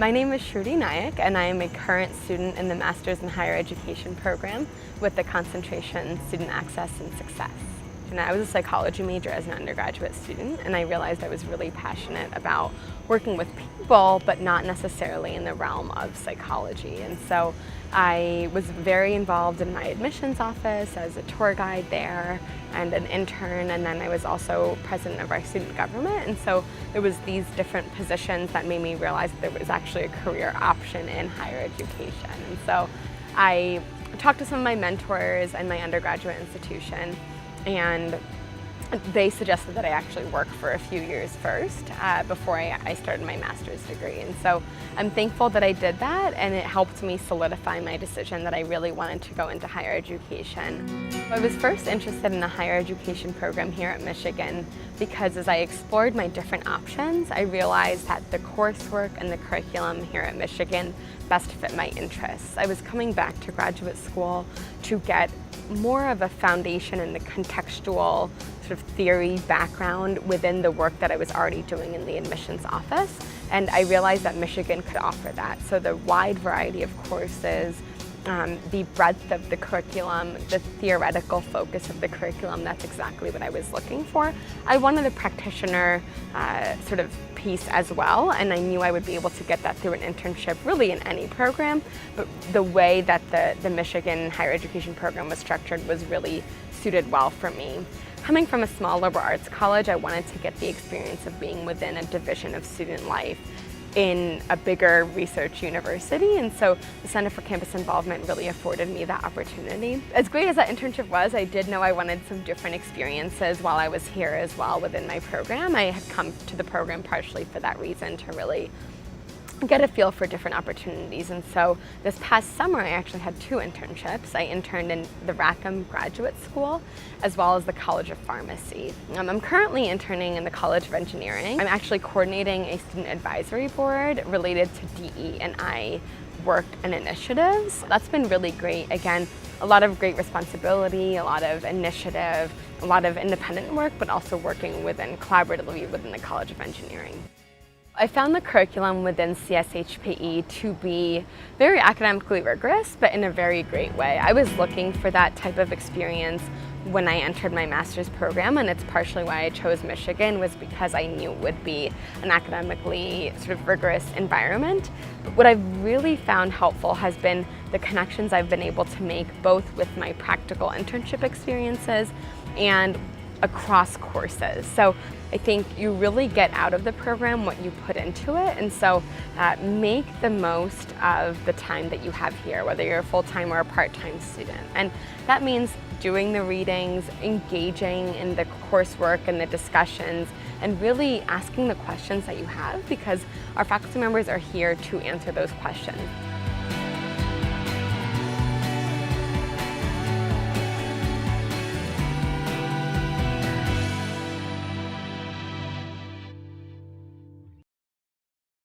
My name is Shruti Naik, and I am a current student in the Master's in Higher Education program with the concentration Student Access and Success. And I was a psychology major as an undergraduate student, and I realized I was really passionate about working with people, but not necessarily in the realm of psychology. And so I was very involved in my admissions office as a tour guide there and an intern, and then I was also president of our student government. And so there was these different positions that made me realize that there was actually a career option in higher education. And so I talked to some of my mentors in my undergraduate institution, and they suggested that I actually work for a few years first before I started my master's degree. And so I'm thankful that I did that, and it helped me solidify my decision that I really wanted to go into higher education. I was first interested in the higher education program here at Michigan because as I explored my different options, I realized that the coursework and the curriculum here at Michigan best fit my interests. I was coming back to graduate school to get more of a foundation in the contextual sort of theory background within the work that I was already doing in the admissions office, and I realized that Michigan could offer that. So the wide variety of courses, the breadth of the curriculum, the theoretical focus of the curriculum, that's exactly what I was looking for. I wanted a practitioner sort of piece as well, and I knew I would be able to get that through an internship really in any program, but the way that the Michigan higher education program was structured was really suited well for me. Coming from a small liberal arts college, I wanted to get the experience of being within a division of student life in a bigger research university, and so the Center for Campus Involvement really afforded me that opportunity. As great as that internship was, I did know I wanted some different experiences while I was here as well within my program. I had come to the program partially for that reason, to really get a feel for different opportunities. And so this past summer I actually had 2 internships. I interned in the Rackham Graduate School as well as the College of Pharmacy. I'm currently interning in the College of Engineering. I'm actually coordinating a student advisory board related to DE&I work and initiatives. That's been really great. Again, a lot of great responsibility, a lot of initiative, a lot of independent work, but also working collaboratively within the College of Engineering. I found the curriculum within CSHPE to be very academically rigorous, but in a very great way. I was looking for that type of experience when I entered my master's program, and it's partially why I chose Michigan, was because I knew it would be an academically sort of rigorous environment. But what I've really found helpful has been the connections I've been able to make both with my practical internship experiences and across courses. So I think you really get out of the program what you put into it, and so make the most of the time that you have here, whether you're a full-time or a part-time student. And that means doing the readings, engaging in the coursework and the discussions, and really asking the questions that you have, because our faculty members are here to answer those questions.